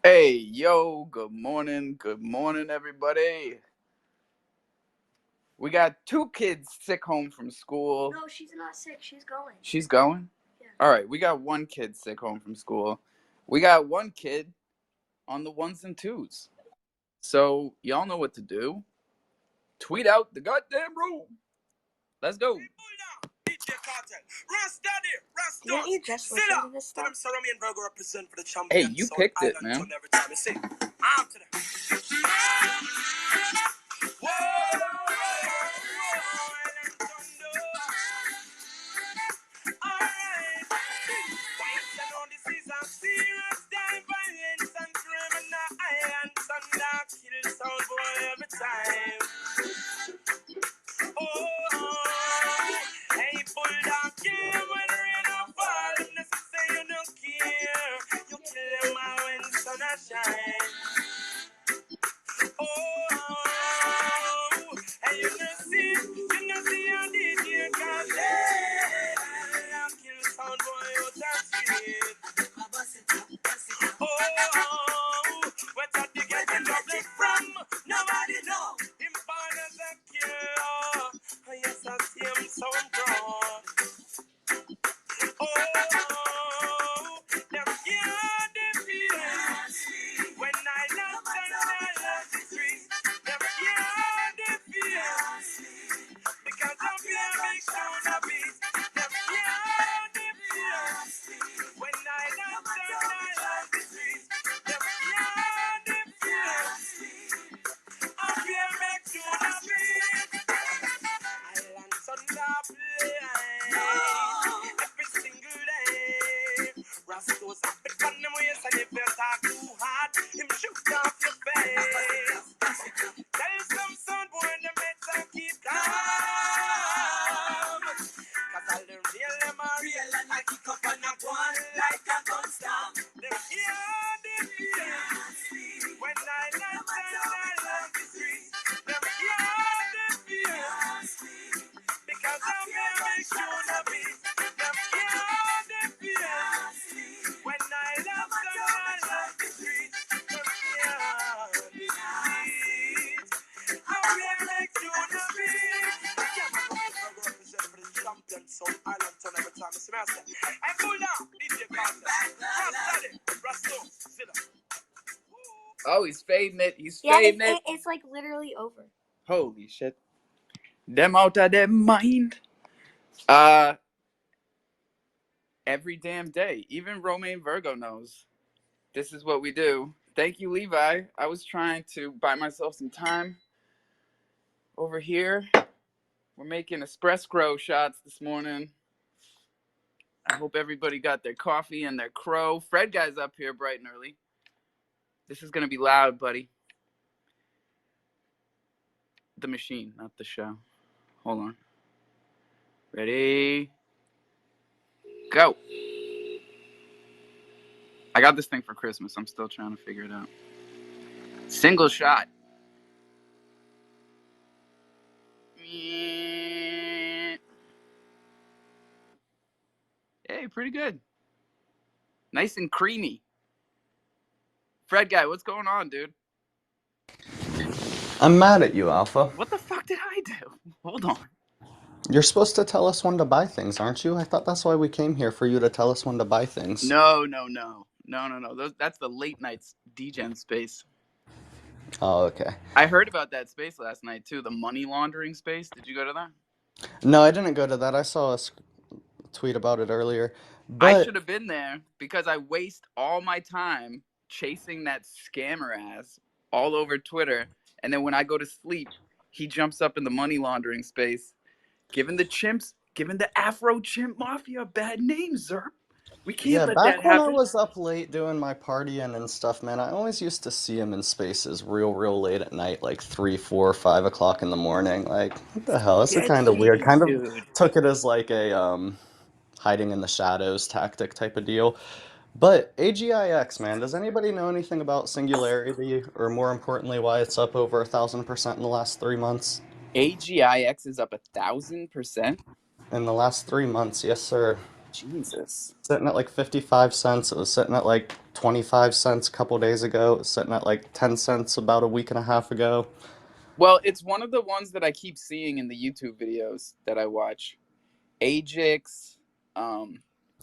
Hey, yo, good morning, everybody. We got two kids sick home from school. No, she's not sick. She's going. She's going? Yeah. All right, we got one kid sick home from school. We got one kid on the ones and twos. So, y'all know what to do. Tweet out the goddamn room. Let's go. Didn't you just listen to this stuff? Hey, you picked it, man. Oh, he's fading it. He's fading it. It's like literally over. Holy shit. Them out of their mind. Uh, every damn day. Even Romaine Virgo knows. This is what we do. Thank you, Levi. I was trying to buy myself some time over here. We're making espresso shots this morning. I hope everybody got their coffee and their crow. Fred guy's up here bright and early. This is going to be loud, buddy. The machine, not the show. Hold on. Ready? Go. I got this thing for Christmas. I'm still trying to figure it out. Single shot. Hey, pretty good. Nice and creamy. Fred guy, what's going on, dude? I'm mad at you, Alpha. What the fuck did I do? Hold on. You're supposed to tell us when to buy things, aren't you? I thought that's why we came here, for you to tell us when to buy things. No. That's the late nights degen space. Oh, okay. I heard about that space last night, too. The money laundering space. Did you go to that? No, I didn't go to that. I saw a tweet about it earlier. I But should have been there because I waste all my time chasing that scammer ass all over Twitter. And then when I go to sleep, he jumps up in the money laundering space, giving the Afro chimp mafia a bad name, Zerp. We can't yeah, let that back when I happen. was up late doing my partying and stuff, man, I always used to see him in spaces real late at night, like 3, 4, 5 o'clock in the morning. Like, what the hell? It's kind of weird. Sketchy, Kind of dude. took it as like a hiding in the shadows tactic type of deal. But AGIX, man, does anybody know anything about Singularity, or more importantly, why it's up over 1,000% in the last 3 months? AGIX is up 1,000%. In the last 3 months, yes, sir. Jesus. Sitting at like 55 cents. It was sitting at like 25 cents a couple days ago. It was sitting at like 10 cents about a week and a half ago. Well, it's one of the ones that I keep seeing in the YouTube videos that I watch. Ajax, um,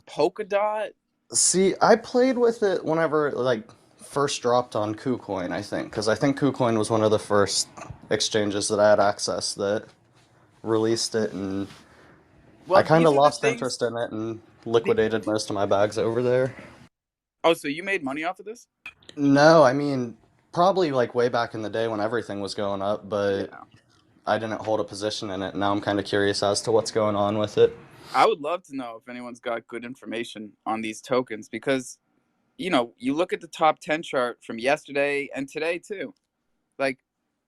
Polkadot. See, I played with it whenever it like first dropped on KuCoin, I think, because I think KuCoin was one of the first exchanges that I had access that released it, and I Well, kind of these are the lost things. interest in it and The, liquidated most of my bags over there. oh, so you made money off of this? No, I mean, probably like way back in the day when everything was going up, but Yeah. I didn't hold a position in it. Now I'm kind of curious as to what's going on with it. I would love to know if anyone's got good information on these tokens because, you look at the top 10 chart from yesterday and today too. Like,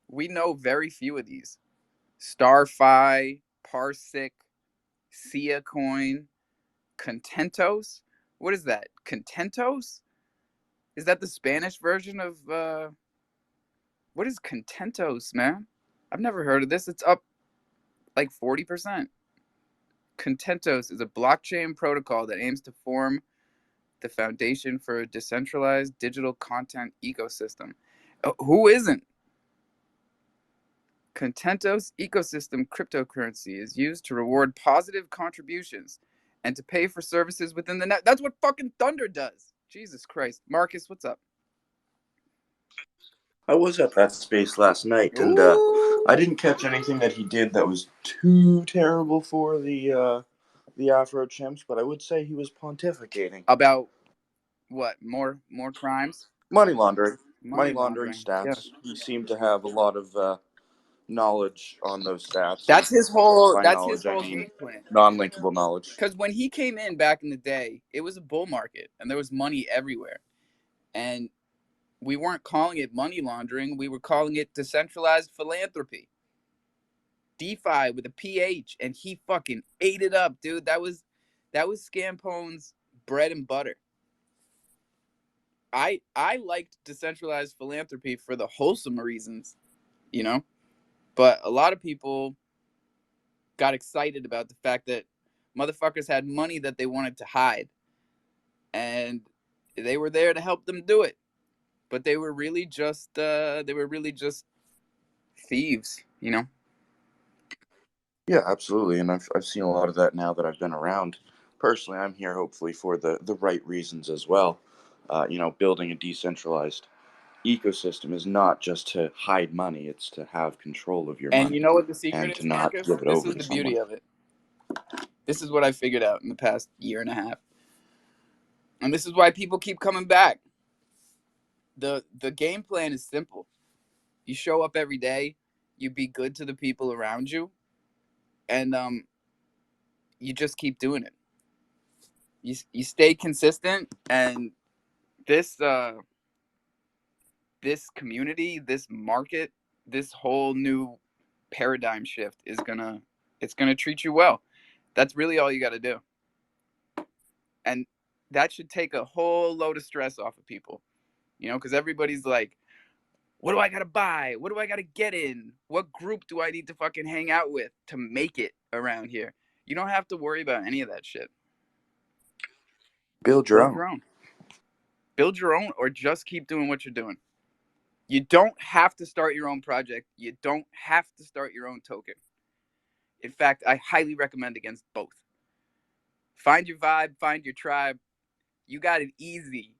we know very few of these. Starfi, Parsec, Sia Coin, Contentos. What is that? Contentos? Is that the Spanish version of what is Contentos, man? I've never heard of this. It's up like 40%. Contentos is a blockchain protocol that aims to form the foundation for a decentralized digital content ecosystem. Who isn't? Contentos ecosystem cryptocurrency is used to reward positive contributions and to pay for services within the net. That's what fucking Thunder does. Jesus Christ. Marcus, what's up? I was at that space last night, and I didn't catch anything that he did that was too terrible for the Afro chimps, but I would say he was pontificating. About what? More crimes? Money laundering. Money Laundering laundering. stats. Yes. He seemed to have a lot of knowledge on those stats. That's his whole By that's his knowledge, I whole mean game plan. non-linkable knowledge. Because when he came in back in the day, it was a bull market and there was money everywhere. And we weren't calling it money laundering, we were calling it decentralized philanthropy. DeFi with a PH, and he fucking ate it up, dude. That was Scampone's bread and butter. I liked decentralized philanthropy for the wholesome reasons, you know? But a lot of people got excited about the fact that motherfuckers had money that they wanted to hide. And they were there to help them do it. But they were really just thieves, you know? Yeah, absolutely, and I've seen a lot of that now that I've been around. Personally, I'm here hopefully for the right reasons as well. Building a decentralized ecosystem is not just to hide money, it's to have control of your And you money know what the secret and to is, not Marcus? give it This over is to the someone. beauty of it. This is what I figured out in the past year and a half. And this is why people keep coming back. The game plan is simple. You show up every day, you be good to the people around you, and you just keep doing it. You stay consistent, and this this community, this market, this whole new paradigm shift is gonna treat you well. That's really all you got to do, and that should take a whole load of stress off of people. Because everybody's like, what do I gotta buy? What do I gotta get in? What group do I need to fucking hang out with to make it around here? You don't have to worry about any of that shit. Build your Build own. your own. Build your own, or just keep doing what you're doing. You don't have to start your own project. You don't have to start your own token. In fact, I highly recommend against both. Find your vibe, find your tribe. You got it easy.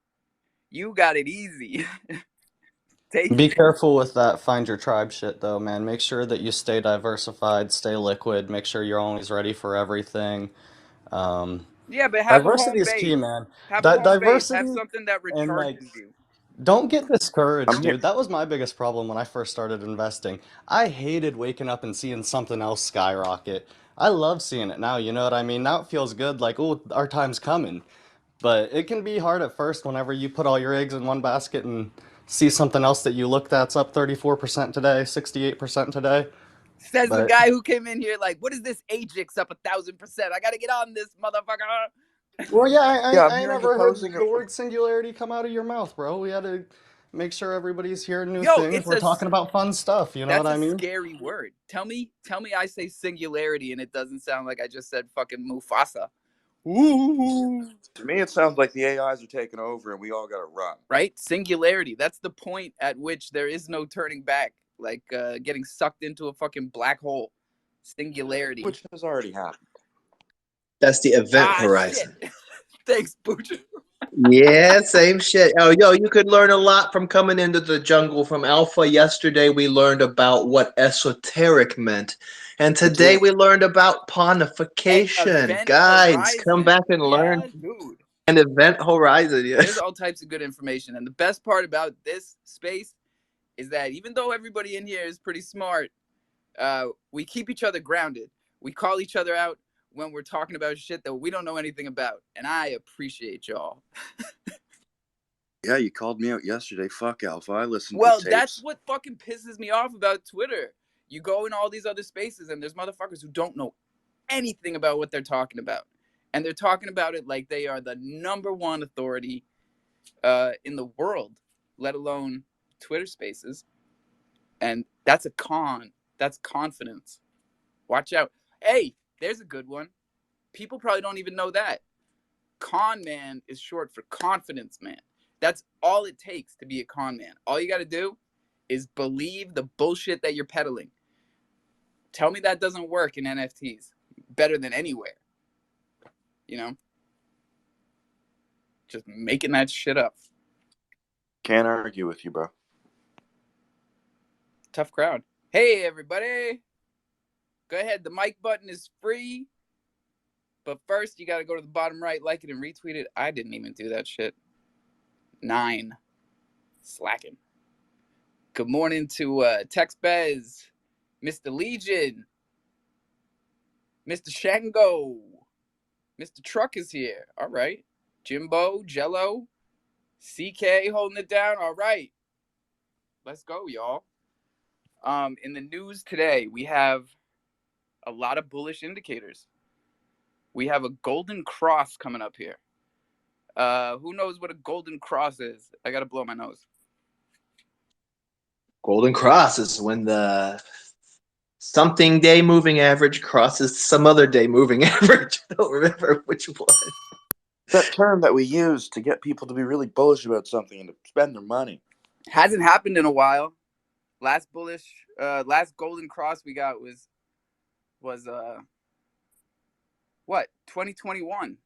You got it easy. Take Be it. careful with that find your tribe shit though, man. Make sure that you stay diversified, stay liquid, make sure you're always ready for everything. Um, Yeah, but have a Diversity home is key, base. man. Have a home base. Have Diversity something that and like recharges you. don't get discouraged, I'm here. dude. That was my biggest problem when I first started investing. I hated waking up and seeing something else skyrocket. I love seeing it now, you know what I mean? Now it feels good, like, oh, our time's coming. But it can be hard at first whenever you put all your eggs in one basket and see something else that you look that's up 34% today, 68% today. Says the But guy who came in here like, what is this Ajax up 1,000%? I gotta get on this motherfucker. well, yeah, Yeah, I'm I hearing never heard opposing. the word singularity come out of your mouth, bro. We had to make sure everybody's hearing new Yo, things. We're talking about fun stuff, you know what that's I a mean? scary word. Tell me I say singularity and it doesn't sound like I just said fucking Mufasa. Ooh. To me, it sounds like the AIs are taking over and we all got to run. Right? Singularity. That's the point at which there is no turning back. Like getting sucked into a fucking black hole. Singularity. Which has already happened. That's the event horizon. Shit. Thanks, Booch. Yeah, same shit. Oh, yo, you could learn a lot from coming into the jungle from Alpha. Yesterday, we learned about what esoteric meant. And today, we learned about ponification. Event Guys, come horizon. back and learn Yeah, dude. an event horizon. There's Yes. all types of good information. And the best part about this space is that even though everybody in here is pretty smart, we keep each other grounded. We call each other out when we're talking about shit that we don't know anything about. And I appreciate y'all. Yeah, you called me out yesterday. Fuck Alpha. I listened Well, to tapes. that's what fucking pisses me off about Twitter. You go in all these other spaces and there's motherfuckers who don't know anything about what they're talking about. And they're talking about it like they are the number one authority in the world, let alone Twitter spaces. And that's a con. That's confidence. Watch out. Hey, there's a good one. People probably don't even know that. Con man is short for confidence man. That's all it takes to be a con man. All you got to do is believe the bullshit that you're peddling. Tell me that doesn't work in NFTs better than anywhere. You know? Just making that shit up. Can't argue with you, bro. Tough crowd. Hey, everybody. Go ahead. The mic button is free. But first, you got to go to the bottom right, like it, and retweet it. I didn't even do that shit. 9. Slacking. Good morning to Tex Bez, Mr. Legion, Mr. Shango, Mr. Truck is here. All right. Jimbo, Jello, CK holding it down. All right. Let's go, y'all. In the news today, we have a lot of bullish indicators. We have a golden cross coming up here. Who knows what a golden cross is? I got to blow my nose. Golden cross is when the something day moving average crosses some other day moving average. I don't remember which one. That term that we use to get people to be really bullish about something and to spend their money. Hasn't happened in a while. Last golden cross we got was what, 2021,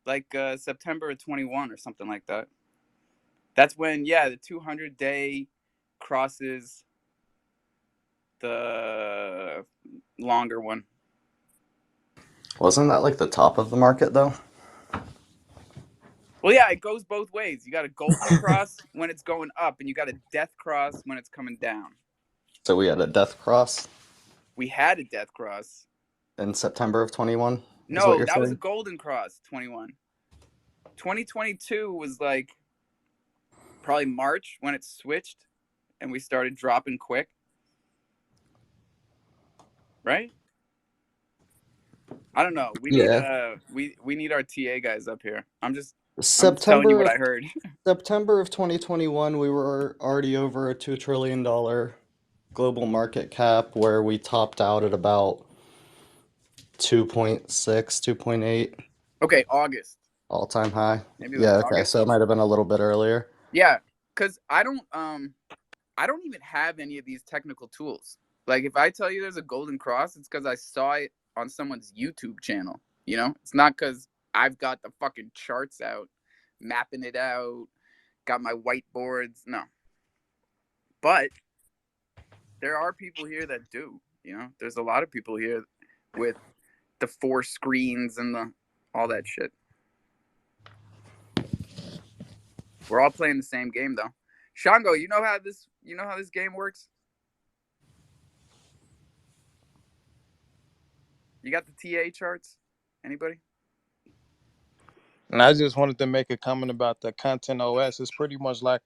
like September of 21 or something like that. That's when, yeah, the 200-day crosses the longer one. Wasn't that like the top of the market though? Well, yeah, it goes both ways. You got a golden cross when it's going up, and you got a death cross when it's coming down. So we had a death cross We had a death cross. in September of 21? No, that was a golden cross, 21. 2022 was like probably March when it switched and we started dropping quick. Right? I don't know. We need our TA guys up here. I'm just telling you what I heard. September of 2021, we were already over a $2 trillion global market cap, where we topped out at about 2.6, 2.8. Okay, August. All-time high. Maybe it was Yeah, okay, August. so it might have been a little bit earlier. Yeah, because I don't even have any of these technical tools. Like, if I tell you there's a golden cross, it's because I saw it on someone's YouTube channel. You know, it's not because I've got the fucking charts out, mapping it out, got my whiteboards. No. But there are people here that do. You know, there's a lot of people here with the 4 screens and all that shit. We're all playing the same game, though. Shango, you know how this game works? You got the TA charts? Anybody? And I just wanted to make a comment about the content OS. It's pretty much like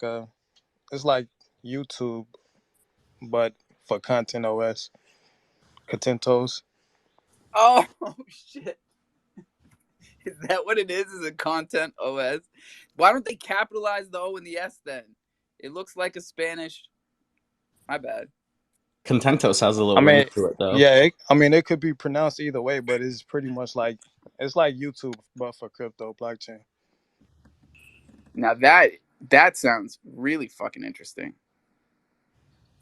it's like YouTube, but for content OS, Contentos. Oh shit! Is that what it is? Is a content OS? Why don't they capitalize the O and the S then? It looks like a Spanish. My bad. Contentos has a I little ring mean, to it though. yeah, it could be pronounced either way, but it's pretty much like it's like YouTube, but for crypto blockchain. Now that sounds really fucking interesting.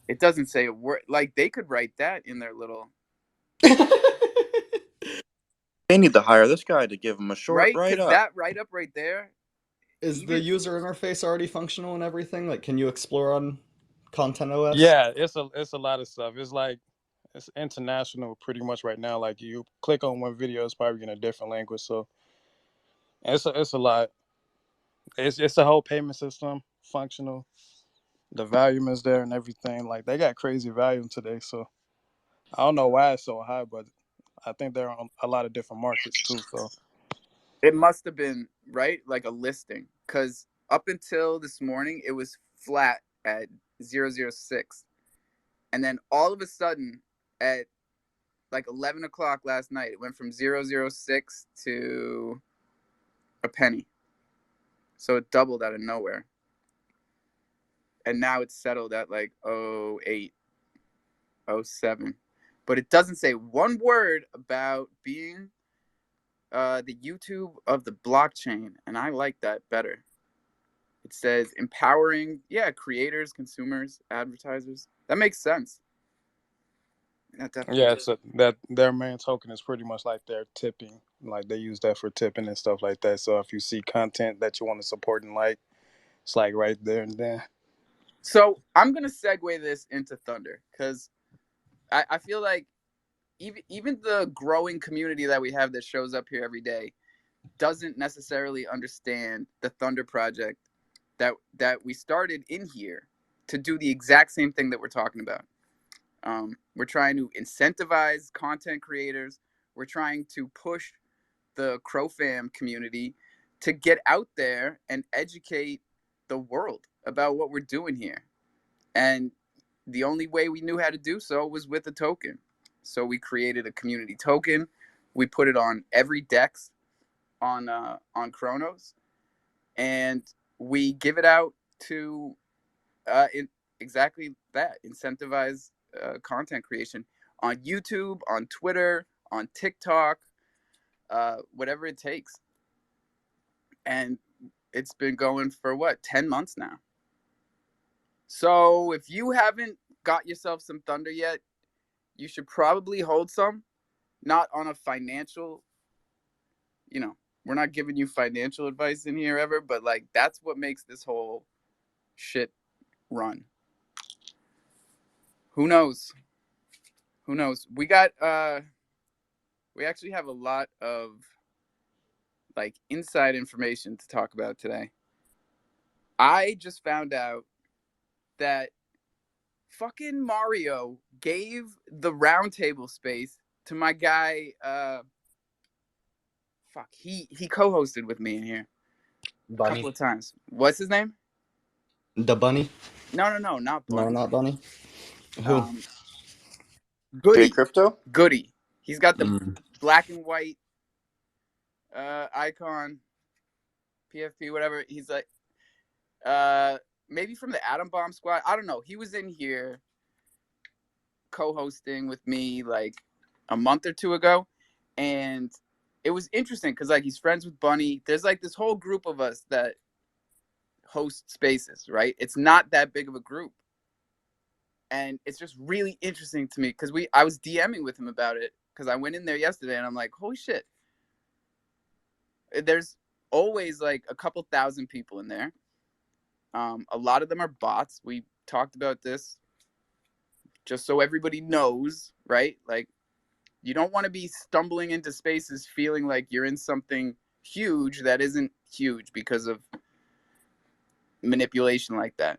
It doesn't say a word. Like they could write that in their little They need to hire this guy to give them a short right, write because up. that write up right there, Is the even user interface already functional and everything? Like, can you explore on Content OS? Yeah, it's a lot of stuff. It's like it's international pretty much right now. Like you click on one video, it's probably in a different language. So it's a lot. It's a whole payment system functional. The volume is there and everything. Like they got crazy volume today. So I don't know why it's so high, but I think they're on a lot of different markets too. So it must have been right like a listing because up until this morning it was flat at 006, and then all of a sudden at like 11 o'clock last night it went from 006 to a penny, so it doubled out of nowhere, and now it's settled at like 08, 07, but it doesn't say one word about being the YouTube of the blockchain, and I like that better. It says empowering, yeah, creators, consumers, advertisers. That makes sense. That definitely yeah, makes it's that their main token is pretty much like their tipping. Like they use that for tipping and stuff like that. So if you see content that you want to support and like, it's like right there and then. So I'm gonna segue this into Thunder because I feel like even the growing community that we have that shows up here every day doesn't necessarily understand the Thunder project that we started in here to do the exact same thing that we're talking about. We're trying to incentivize content creators. We're trying to push the crofam community to get out there and educate the world about what we're doing here. And the only way we knew how to do so was with a token. So we created a community token. We put it on every DEX on Chronos, and we give it out to exactly that, incentivize content creation on YouTube, on Twitter, on TikTok, whatever it takes. And it's been going for what, 10 months now. So if you haven't got yourself some Thunder yet, you should probably hold some, not on a financial, we're not giving you financial advice in here ever, but like that's what makes this whole shit run. Who knows? Who knows? We actually have a lot of like inside information to talk about today. I just found out that fucking Mario gave the roundtable space to my guy. He co-hosted with me in here a couple Bunny. of times. What's his name? The bunny? No, not No, Bunny. not bunny. Who? Um, J Goody, Crypto? Goody. He's got the Mm. black and white icon, PFP, whatever. He's like, maybe from the Atom Bomb Squad. I don't know. He was in here co-hosting with me like a month or two ago, and it was interesting because like he's friends with Bunny. There's like this whole group of us that host spaces, right? It's not that big of a group, and it's just really interesting to me because I was DMing with him about it because I went in there yesterday and I'm like, holy shit, there's always like a couple thousand people in there. A lot of them are bots. We talked about this just so everybody knows, right? Like, you don't want to be stumbling into spaces feeling like you're in something huge that isn't huge because of manipulation like that.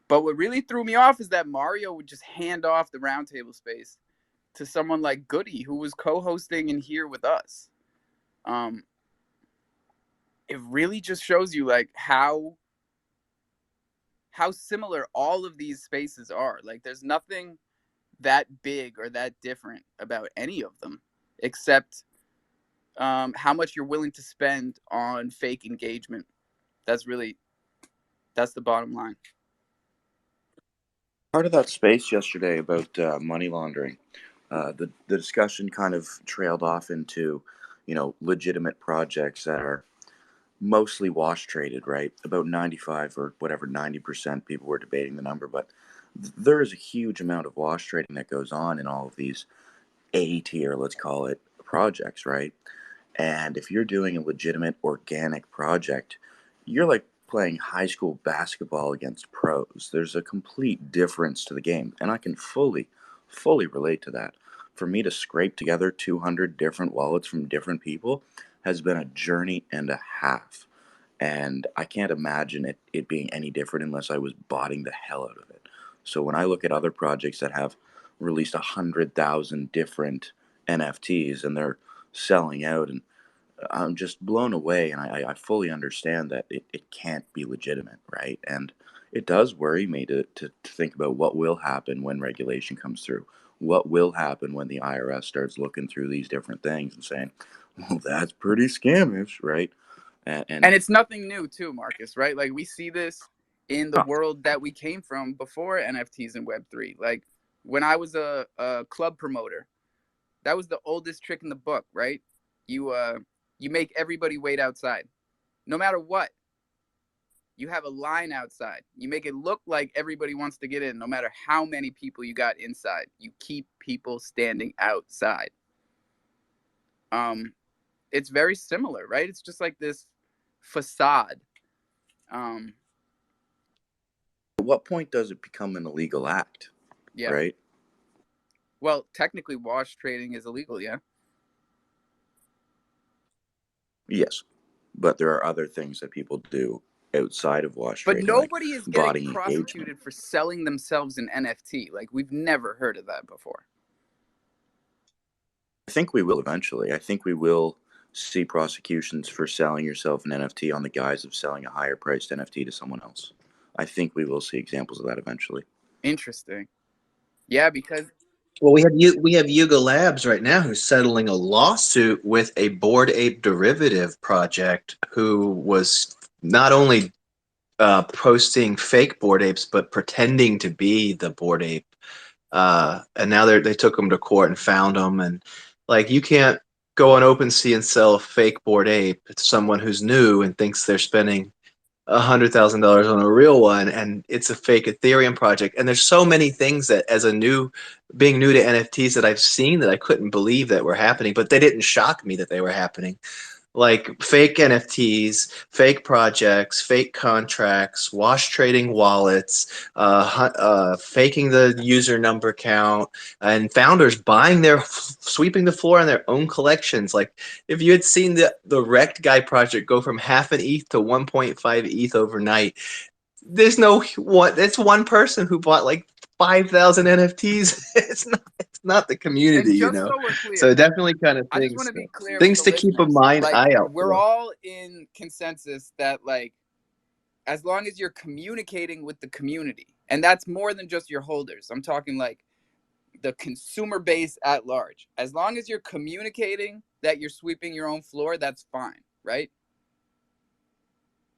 But what really threw me off is that Mario would just hand off the roundtable space to someone like Goody, who was co-hosting in here with us. It really just shows you like how similar all of these spaces are. Like, there's nothing that big or that different about any of them, except how much you're willing to spend on fake engagement. That's the bottom line. Part of that space yesterday about money laundering. The discussion kind of trailed off into, legitimate projects that are mostly wash traded, right? About 95 or whatever 90% people were debating the number, but there is a huge amount of wash trading that goes on in all of these A tier, let's call it, projects, right? And if you're doing a legitimate organic project, you're like playing high school basketball against pros. There's a complete difference to the game. And I can fully relate to that. For me to scrape together 200 different wallets from different people has been a journey and a half. And I can't imagine it being any different unless I was botting the hell out of it. So when I look at other projects that have released 100,000 different NFTs and they're selling out, and I'm just blown away, and I fully understand that it can't be legitimate, right? And it does worry me to think about what will happen when regulation comes through. What will happen when the IRS starts looking through these different things and saying, well, that's pretty scamish, right? And it's nothing new too, Marcus, right? Like we see this in the Huh. world that we came from before NFTs and Web3. Like when I was a club promoter, that was the oldest trick in the book, right? You make everybody wait outside. No matter what. You have a line outside. You make it look like everybody wants to get in, no matter how many people you got inside. You keep people standing outside. It's very similar, right? It's just like this facade. At what point does it become an illegal act, Yeah. right? Well, technically, wash trading is illegal, yeah. Yes, but there are other things that people do outside of wash But trading, like nobody is getting botting engagement. prosecuted for selling themselves an NFT. Like we've never heard of that before. I think we will eventually. I think we will see prosecutions for selling yourself an NFT on the guise of selling a higher priced NFT to someone else. I think we will see examples of that eventually. Interesting. Yeah, because Well, we have Yuga Labs right now who's settling a lawsuit with a Bored Ape derivative project who was not only posting fake Bored Apes but pretending to be the Bored Ape. And now they took them to court and found them. And like you can't go on OpenSea and sell a fake Bored Ape to someone who's new and thinks they're spending $100,000 on a real one, and it's a fake Ethereum project. And there's so many things that, as being new to NFTs, that I've seen that I couldn't believe that were happening, but they didn't shock me that they were happening. Like fake NFTs, fake projects, fake contracts, wash trading wallets, faking the user number count, and founders sweeping the floor on their own collections. Like if you had seen the Wrecked Guy project go from half an ETH to 1.5 ETH overnight, there's no one. It's one person who bought like 5,000 NFTs. It's not the and community, you just know. so we're So clear, definitely kind of I just want to be clear with things the to keep a listeners. Like eye out we're for. all in consensus that like as long as you're communicating with the community, and that's more than just your holders. I'm talking like the consumer base at large. As long as you're communicating that you're sweeping your own floor, that's fine, right?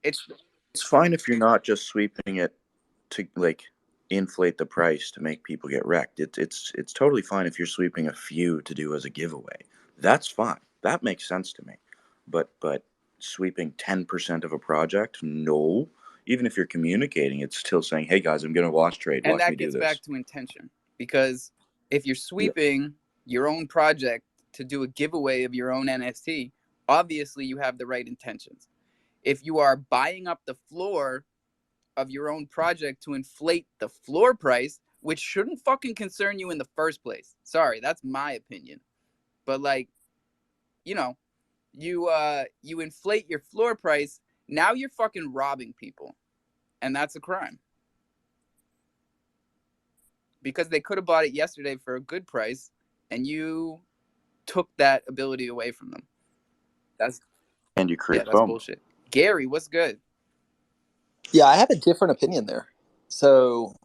It's It's fine if you're not just sweeping it to like inflate the price to make people get wrecked. It's totally fine if you're sweeping a few to do as a giveaway. That's fine. That makes sense to me. But sweeping 10% of a project, no. Even if you're communicating, it's still saying, "Hey guys, I'm gonna wash trade. and Watch me that do gets back this." to intention because if you're Yeah. sweeping your own project to do a giveaway of your own NFT, obviously you have the right intentions. If you are buying up the floor of your own project to inflate the floor price, which shouldn't fucking concern you in the first place. Sorry, that's my opinion. But like, you know, you inflate your floor price, now you're fucking robbing people. And that's a crime. Because they could have bought it yesterday for a good price and you took that ability away from them. That's And you yeah, create that's FOMO. bullshit. Gary, what's good? Yeah, I have a different opinion there. So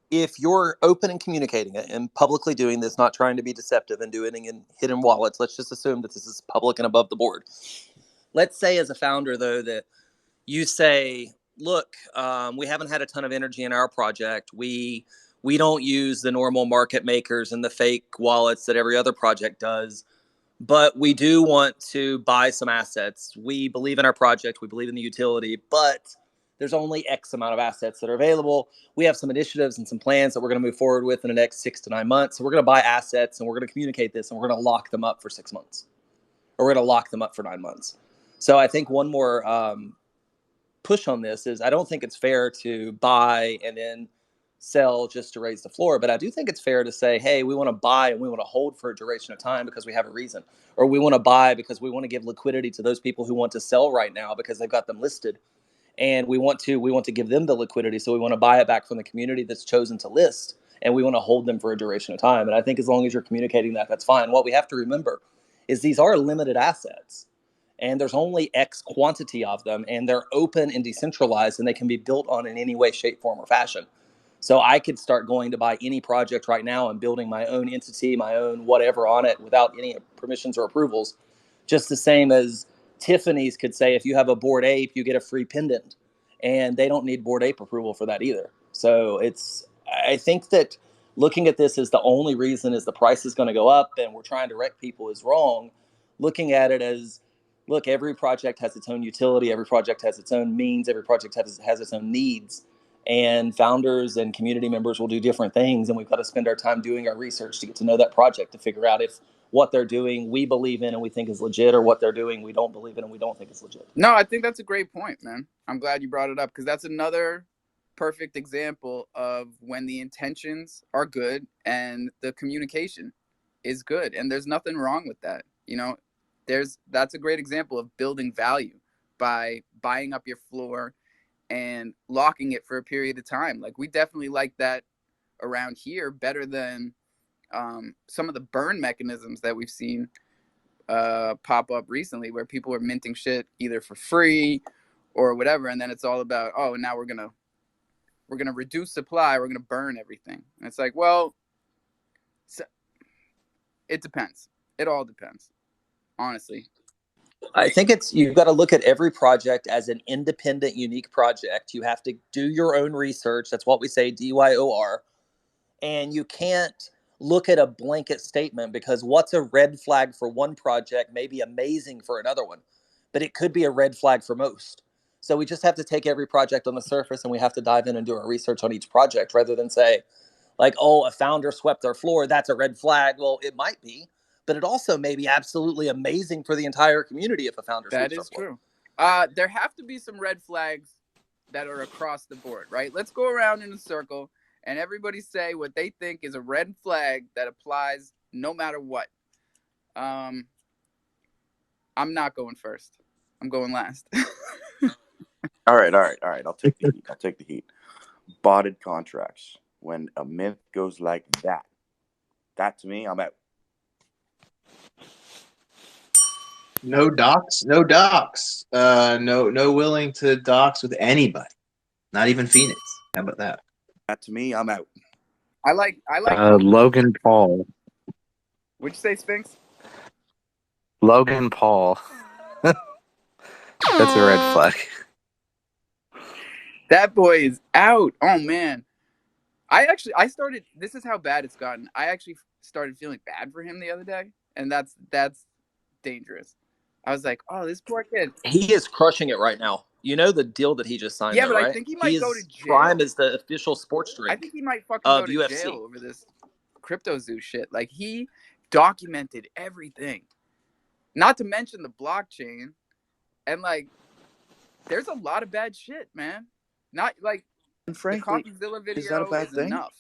if you're open and communicating it and publicly doing this, not trying to be deceptive and doing it in hidden wallets, let's just assume that this is public and above the board. Let's say as a founder, though, that you say, look, we haven't had a ton of energy in our project. We don't use the normal market makers and the fake wallets that every other project does, but we do want to buy some assets. We believe in our project. We believe in the utility, but there's only X amount of assets that are available. We have some initiatives and some plans that we're going to move forward with in the next 6 to 9 months. So we're going to buy assets and we're going to communicate this and we're going to lock them up for 6 months, or we're going to lock them up for 9 months. So I think one more push on this is I don't think it's fair to buy and then sell just to raise the floor, but I do think it's fair to say, hey, we want to buy and we want to hold for a duration of time because we have a reason, or we want to buy because we want to give liquidity to those people who want to sell right now because they've got them listed, and we want to give them the liquidity, so we want to buy it back from the community that's chosen to list, and we want to hold them for a duration of time. And I think as long as you're communicating that, that's fine. What we have to remember is these are limited assets, and there's only X quantity of them, and they're open and decentralized, and they can be built on in any way, shape, form, or fashion. So I could start going to buy any project right now and building my own entity, my own whatever on it without any permissions or approvals. Just the same as Tiffany's could say, if you have a Bored Ape, you get a free pendant, and they don't need Bored Ape approval for that either. So I think that looking at this as the only reason is the price is going to go up and we're trying to wreck people is wrong. Looking at it as, look, every project has its own utility, every project has its own means, every project has its own needs, and founders and community members will do different things, and we've got to spend our time doing our research to get to know that project, to figure out if what they're doing we believe in and we think is legit, or what they're doing we don't believe in and we don't think is legit. No, I think that's a great point, man. I'm glad you brought it up, because that's another perfect example of when the intentions are good and the communication is good, and there's nothing wrong with that. That's a great example of building value by buying up your floor and locking it for a period of time. Like, we definitely like that around here better than some of the burn mechanisms that we've seen pop up recently, where people are minting shit either for free or whatever, and then it's all about, oh, now we're gonna reduce supply, we're gonna burn everything. And it's like, well, it depends. It all depends, honestly. I think you've got to look at every project as an independent, unique project. You have to do your own research. That's what we say, DYOR. And you can't look at a blanket statement, because what's a red flag for one project may be amazing for another one, but it could be a red flag for most. So we just have to take every project on the surface and we have to dive in and do our research on each project, rather than say, like, oh, a founder swept their floor, that's a red flag. Well, it might be, but it also may be absolutely amazing for the entire community if a founder That sweeps their is floor. true. There have to be some red flags that are across the board, right? Let's go around in a circle and everybody say what they think is a red flag that applies no matter what. I'm not going first. I'm going last. All right. I'll take the heat. Botted contracts. When a myth goes like that to me, I'm out. No docs, no docs. No willing to docs with anybody. Not even Phoenix. How about that? That to me, I'm out. I like Logan Paul. What'd you say, Sphinx? Logan Paul. That's a red flag. That boy is out. Oh man. I started, this is how bad it's gotten. I actually started feeling bad for him the other day, and that's dangerous. I was like, oh, this poor kid. He is crushing it right now. You know the deal that he just signed, Yeah, though, but I right? think he might go to His jail. prime is the official sports I drink think he might fucking of go to UFC. jail over this crypto zoo shit. Like, he documented everything, not to mention the blockchain, and like, there's a lot of bad shit, man. Not like And the frankly, Coffeezilla is that a video bad is thing? enough.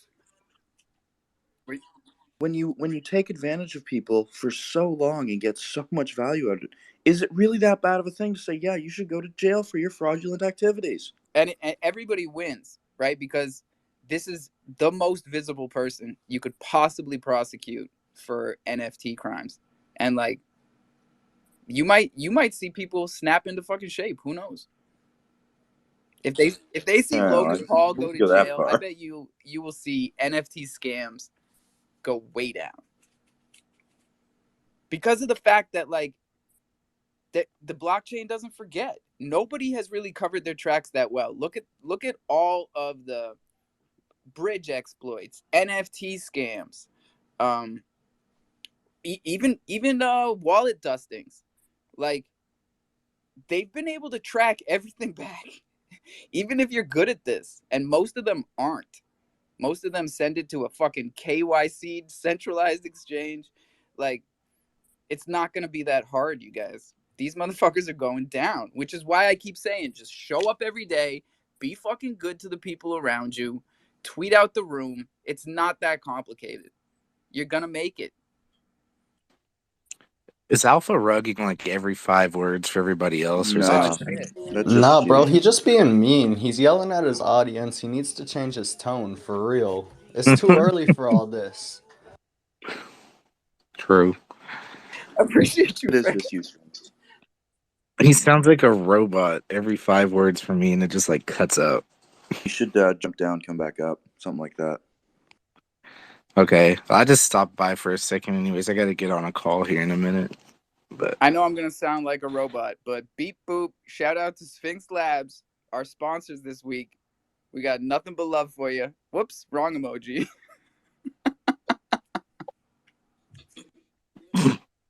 When you take advantage of people for so long and get so much value out of it, is it really that bad of a thing to say, yeah, you should go to jail for your fraudulent activities? And everybody wins, right? Because this is the most visible person you could possibly prosecute for NFT crimes, and like, you might see people snap into fucking shape. Who knows? If they see Logan Paul go to jail, I bet you will see NFT scams go way down, because of the fact that, like, that the blockchain doesn't forget. nobody has really covered their tracks that well. Look at all of the bridge exploits, NFT scams, um, even wallet dustings. Like, they've been able to track everything back, even if you're good at this. And most of them aren't. Most of them send it to a fucking KYC centralized exchange. Like, it's not going to be that hard, you guys. These motherfuckers are going down, which is why I keep saying just show up every day, be fucking good to the people around you, tweet out the room. It's not that complicated. You're going to make it. Is Alpha rugging like every 5 words for everybody else, or is that Nah, just me? that's just Nah, bro, you. he just being mean. He's yelling at his audience. He needs to change his tone, for real. It's too early for all this. True. I appreciate you, What is Frank. this you? He sounds like a robot every 5 words for me, and it just like cuts out. You should jump down, come back up, something like that. Okay, I just stopped by for a second. Anyways, I got to get on a call here in a minute. But I know I'm going to sound like a robot, but beep boop, shout out to Sphinx Labs, our sponsors this week. We got nothing but love for you. Whoops, wrong emoji.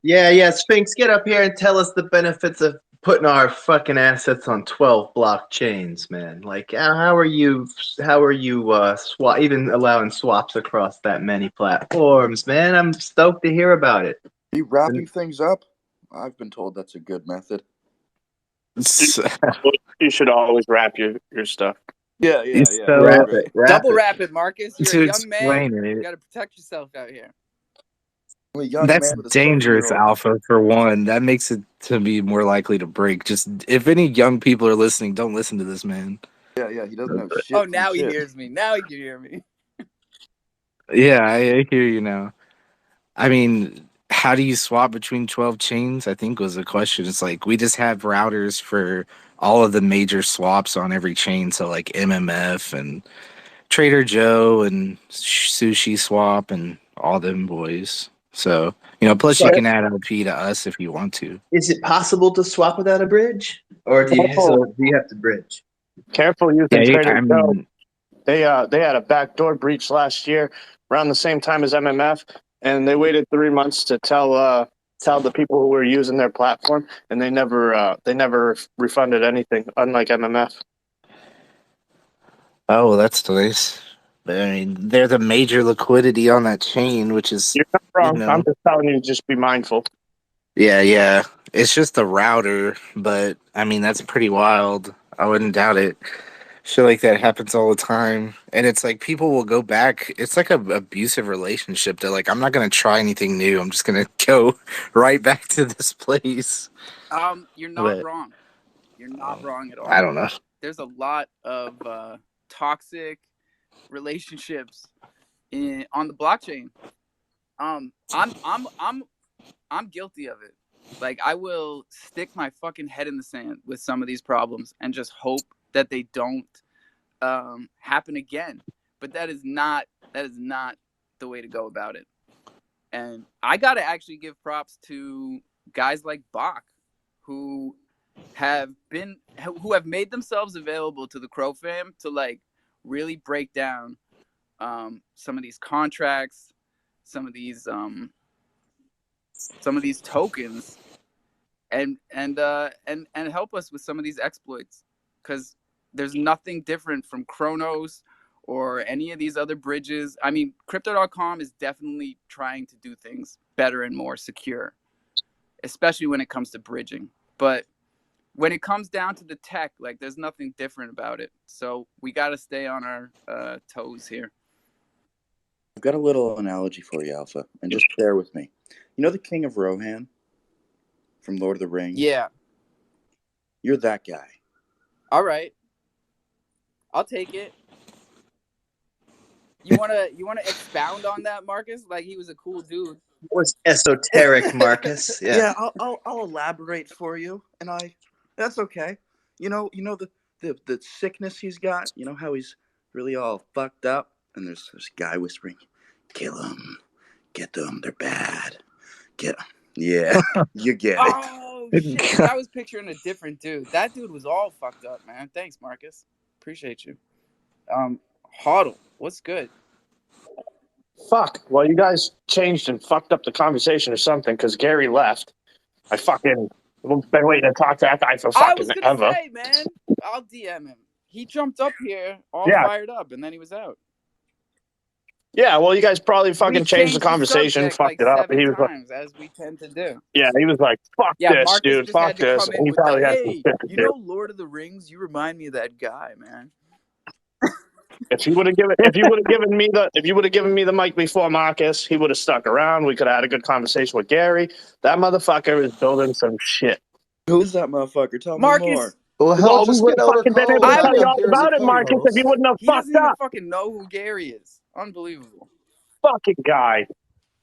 Yeah, Sphinx, get up here and tell us the benefits of putting our fucking assets on 12 blockchains, man. Like, how are you even allowing swaps across that many platforms, man? I'm stoked to hear about it. Are you wrapping things up? I've been told that's a good method. You should always wrap your stuff. Yeah. So, Wrap Right. it. Wrap Double it. wrap it, Marcus. You're to a young man. explain You it, got to protect yourself out here. I'm a young that's man with a dangerous, 7-year-old. Alpha, for one. That makes it to be more likely to break. Just if any young people are listening, don't listen to this man. Yeah, he doesn't know shit. Oh, from now he shit. hears me. Now he can hear me. Yeah, I hear you now. I mean, how do you swap between 12 chains? I think was the question. It's like we just have routers for all of the major swaps on every chain. So like MMF and Trader Joe and Sushi Swap and all them boys. So, plus So, you can add LP to us if you want to. is it possible to swap without a bridge, or do you have to bridge? Careful Yeah, using Trader Joe. mean, They had a backdoor breach last year around the same time as MMF, and they waited 3 months to tell the people who were using their platform, and they never refunded anything, unlike MMF. oh, well, that's nice. But I mean, they're the major liquidity on that chain, which is, You're not wrong. I'm just telling you, just be mindful. yeah. It's just the router, but I mean, that's pretty wild. I wouldn't doubt it. Shit like that happens all the time. And it's like people will go back. It's like an abusive relationship. They're like, I'm not going to try anything new. I'm just going to go right back to this place. You're not But wrong. You're not wrong at all. I don't know. There's a lot of toxic relationships on the blockchain. I'm guilty of it. Like, I will stick my fucking head in the sand with some of these problems and just hope that they don't happen again. But that is not the way to go about it. And I gotta actually give props to guys like Bach, who have made themselves available to the crofam to like really break down some of these contracts, some of these tokens, and help us with some of these exploits, because there's nothing different from Chronos or any of these other bridges. I mean, crypto.com is definitely trying to do things better and more secure, especially when it comes to bridging. But when it comes down to the tech, like, there's nothing different about it. So we got to stay on our toes here. I've got a little analogy for you, Alpha, and just bear with me. You know the King of Rohan from Lord of the Rings? Yeah. You're that guy. All right. I'll take it. You wanna expound on that, Marcus? Like, he was a cool dude. It was esoteric, Marcus. Yeah, I'll elaborate for you, and that's okay. You know the sickness he's got. You know how he's really all fucked up, and there's this guy whispering, "Kill him, get them, they're bad, get 'em." Yeah, you get it. Oh Oh shit! I was picturing a different dude. That dude was all fucked up, man. Thanks, Marcus. Appreciate you. Hoddle, what's good? Fuck. Well, you guys changed and fucked up the conversation or something because Gary left. I fucking been waiting to talk to that guy for I fucking was gonna ever. say, man, I'll DM him. He jumped up here all Yeah. fired up, and then he was out. Yeah, well, you guys probably fucking We changed the conversation, subject fucked like it up. 7 He was like, times, as we tend to do. yeah, he was like, fuck Yeah, this, Marcus dude, just fuck had to this. come And in he with the, probably had some hey, shit to you do. know Lord of the Rings? You remind me of that guy, man. If you would have given me the mic before Marcus, he would have stuck around. We could have had a good conversation with Gary. That motherfucker is building some shit. Who is that motherfucker? Tell me Marcus, more. Well, hell, Well, we just would get have fucking been able Outer to I tell back you was- up all here as a about it, Marcus, if you co-host. wouldn't have he fucked doesn't even up. fucking know who Gary is. Unbelievable. Fucking guy.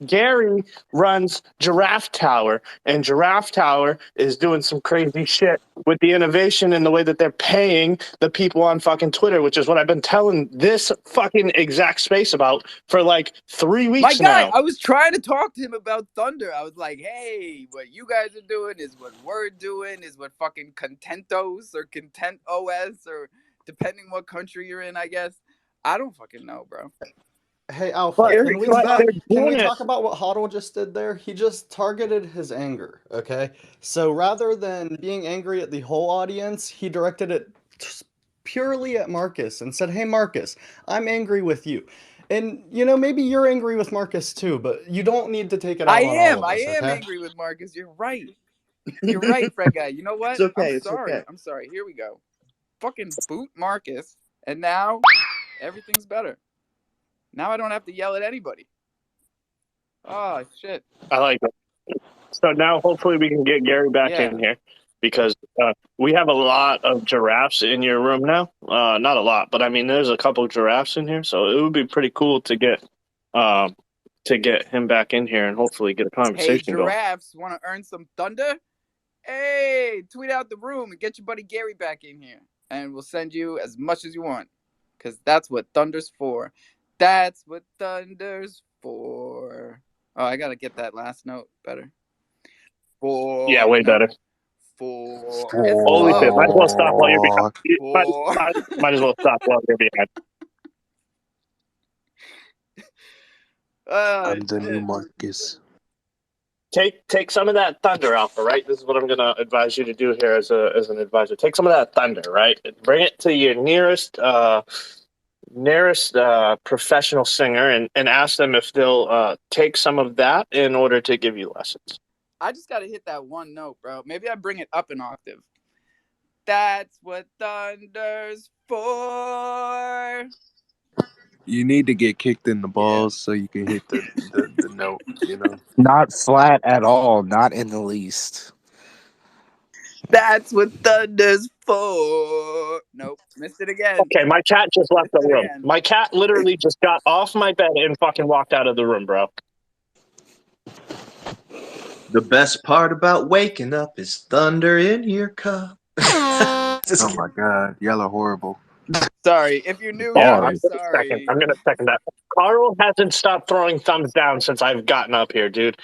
Gary runs Giraffe Tower, and Giraffe Tower is doing some crazy shit with the innovation and the way that they're paying the people on fucking Twitter, which is what I've been telling this fucking exact space about for like 3 My weeks guy, now. I was trying to talk to him about Thunder. I was like, hey, what you guys are doing is what we're doing, is what fucking Contentos or Content OS, or depending what country you're in, I guess. I don't fucking know, bro. Hey, Alpha, But, can we but they're can we doing it. talk about what Hoddle just did there? He just targeted his anger, okay? So rather than being angry at the whole audience, he directed it purely at Marcus and said, "Hey, Marcus, I'm angry with you." And, you know, maybe you're angry with Marcus too, but you don't need to take it out on all of I us, am okay? angry with Marcus. You're right. You're right, Fred guy. You know what? It's okay. I'm It's sorry. okay. I'm sorry. Here we go. Fucking boot Marcus, and now everything's better. Now I don't have to yell at anybody. Oh shit. I like it. So now hopefully we can get Gary back Yeah. in here because we have a lot of giraffes in your room now. Not a lot, but I mean, there's a couple giraffes in here, so it would be pretty cool to get him back in here and hopefully get a Hey, conversation going. giraffes, want to earn some thunder? Hey, tweet out the room and get your buddy Gary back in here, and we'll send you as much as you want, because that's what Thunder's for. That's what Thunder's for. Oh, I gotta get that last note better. For Yeah, way better. For Holy shit! Might as well stop while you're behind. For Might as well stop while you're behind. I'm the new Marcus. Take some of that thunder, Alpha. Right. This is what I'm gonna advise you to do here as an advisor. Take some of that thunder. Right. Bring it to your nearest professional singer and ask them if they'll take some of that in order to give you lessons. I just gotta hit that one note, bro. Maybe I bring it up an octave. That's what Thunder's for. You need to get kicked in the balls so you can hit the note, you know? Not flat at all. Not in the least. That's what Thunder's for. Nope, missed it again. Okay, my cat just left the Missed it room. again. My cat literally just got off my bed and fucking walked out of the room, bro. The best part about waking up is thunder in your cup. Oh my god, y'all are horrible. Sorry, if you're new Yeah, here, I'm sorry. gonna second that. Carl hasn't stopped throwing thumbs down since I've gotten up here, dude.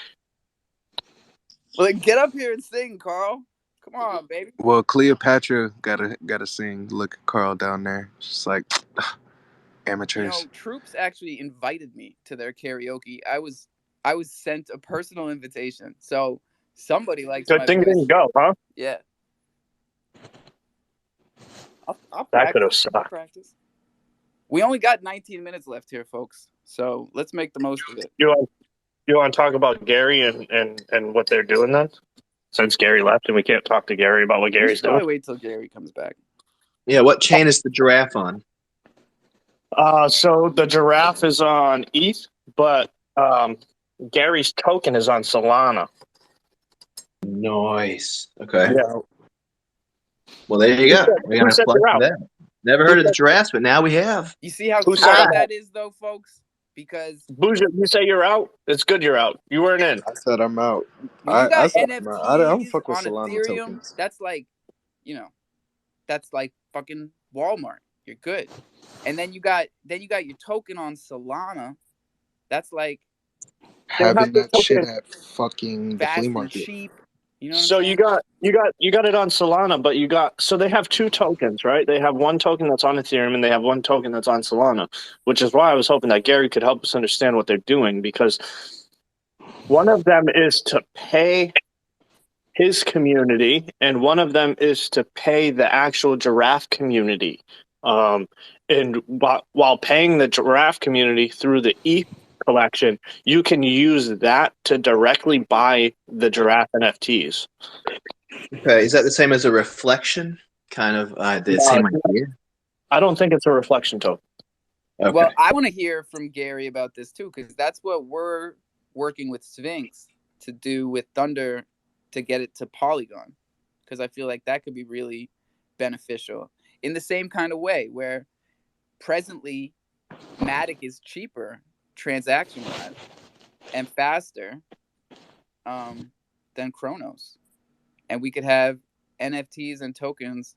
Well, then get up here and sing, Carl. Come on, baby. Well, Cleopatra gotta sing. Look at Carl down there. Just like amateurs. You know, Troops actually invited me to their karaoke. I was sent a personal invitation, so somebody likes Good my thing you voice. didn't go, huh? Yeah. I'll That could have practice. sucked. Practice. We only got 19 minutes left here, folks. So let's make the most of it. You want to talk about Gary and what they're doing then? Since Gary left and we can't talk to Gary about what We Gary's should probably doing. wait till Gary comes back. Yeah, what chain is the giraffe on? So the giraffe is on ETH, but Gary's token is on Solana. Nice. Okay. Yeah. Well, there you go. We're gonna said plug giraffe? that. Never heard of the giraffes, but now we have. You see how Who cute said that is, though, folks? Because Bougie, you say you're out? It's good you're out. You weren't in. I said I'm out. when you got said I'm out. I don't NFTs fuck with on Solana Ethereum, tokens. that's like, that's like fucking Walmart. You're good. And then you got your token on Solana. That's like Having that shit token at fucking the fast flea and market. cheap. You know what I'm So saying? you got it on Solana, but they have two tokens, right? They have one token that's on Ethereum and they have one token that's on Solana, which is why I was hoping that Gary could help us understand what they're doing, because one of them is to pay his community and one of them is to pay the actual giraffe community. And while paying the giraffe community through the ETH collection, you can use that to directly buy the giraffe NFTs. Okay, is that the same as a reflection? Kind of the same idea? I don't think it's a reflection token. Okay. Well, I want to hear from Gary about this too, because that's what we're working with Sphinx to do with Thunder to get it to Polygon, because I feel like that could be really beneficial in the same kind of way where presently Matic is cheaper transaction wise and faster than Chronos, and we could have NFTs and tokens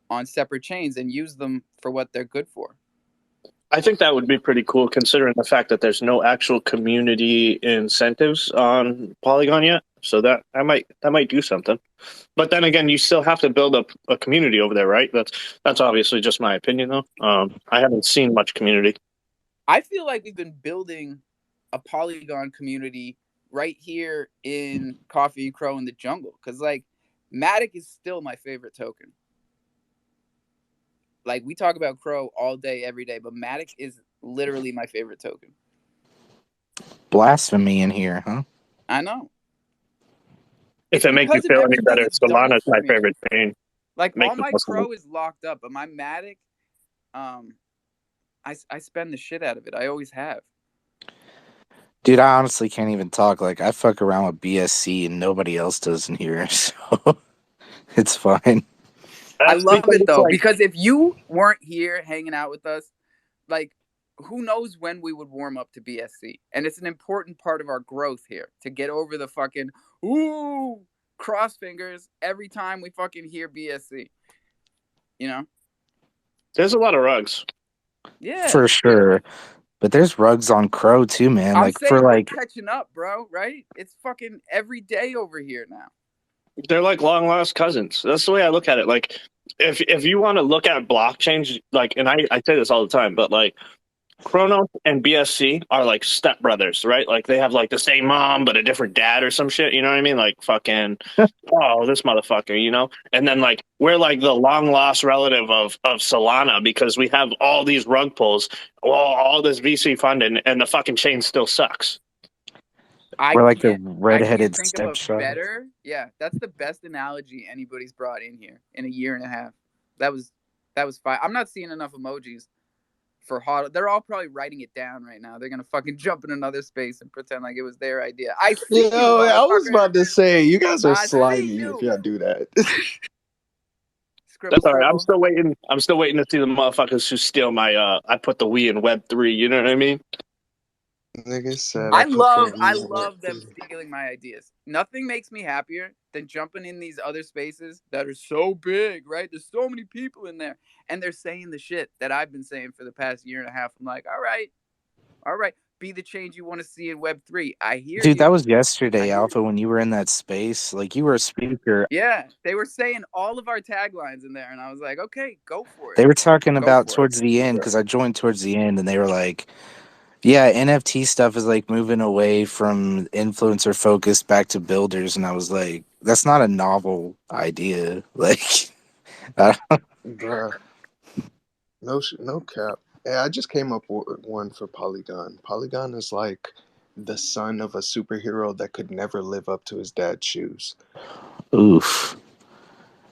on separate chains and use them for what they're good for. I think that would be pretty cool, considering the fact that there's no actual community incentives on Polygon yet. So that might do something. But then again, you still have to build up a community over there, right? That's obviously just my opinion, though. I haven't seen much community. I feel like we've been building a Polygon community right here in Coffee and Crow in the jungle, because like Matic is still my favorite token. Like we talk about Crow all day, every day, but Matic is literally my favorite token. Blasphemy in here, huh? I know. If it makes you feel any better, Solana's my favorite chain. Like all my Crow is locked up, but my Matic, I spend the shit out of it. I always have. Dude, I honestly can't even talk. Like, I fuck around with BSC and nobody else does in here, so it's fine. I love it though, because if you weren't here hanging out with us, like, who knows when we would warm up to BSC? And it's an important part of our growth here to get over the fucking cross fingers every time we fucking hear BSC. You know? There's a lot of rugs. Yeah. For sure. But there's rugs on Crow too, man. I'm like saying for we're like catching up, bro, right? It's fucking every day over here now. They're like long lost cousins. That's the way I look at it. Like if you want to look at blockchains, like, and I say this all the time, but like Chronos and BSC are like stepbrothers, right? Like they have like the same mom but a different dad or some shit. You know what I mean? Like fucking, oh, this motherfucker, you know? And then like we're like the long lost relative of Solana, because we have all these rug pulls, all this VC funding, and the fucking chain still sucks. We're like the redheaded stepchild. Better, yeah, that's the best analogy anybody's brought in here in a year and a half. That was fine. I'm not seeing enough emojis for hot. They're all probably writing it down right now. They're gonna fucking jump in another space and pretend like it was their idea. I see you, I was about to say, you guys are slimy if y'all do that. That's all right. I'm still waiting. I'm still waiting to see the motherfuckers who steal my. I put the we in Web3. You know what I mean? Nigga said, I love them stealing my ideas. Nothing makes me happier than jumping in these other spaces that are so big, right? There's so many people in there, and they're saying the shit that I've been saying for the past year and a half. I'm like, all right, be the change you want to see in Web3. I hear you. Dude, that was yesterday, Alpha, when you were in that space. Like, you were a speaker. Yeah, they were saying all of our taglines in there, and I was like, okay, go for it. They were talking about towards the end, because I joined towards the end, and they were like, yeah, NFT stuff is like moving away from influencer focus back to builders, and I was like, that's not a novel idea. Like, bruh, no cap. Yeah, I just came up with one for Polygon. Polygon is like the son of a superhero that could never live up to his dad's shoes. Oof,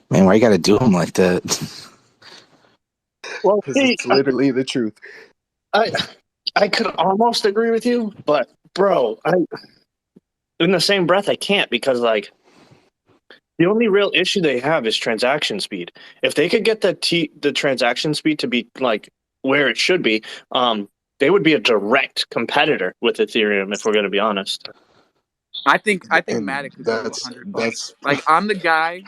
man, why you gotta do him like that? Well, because it's literally the truth. I could almost agree with you, but bro, in the same breath, I can't, because like the only real issue they have is transaction speed. If they could get the transaction speed to be like where it should be, they would be a direct competitor with Ethereum. If we're going to be honest, I think Matic could go to $100. Like I'm the guy.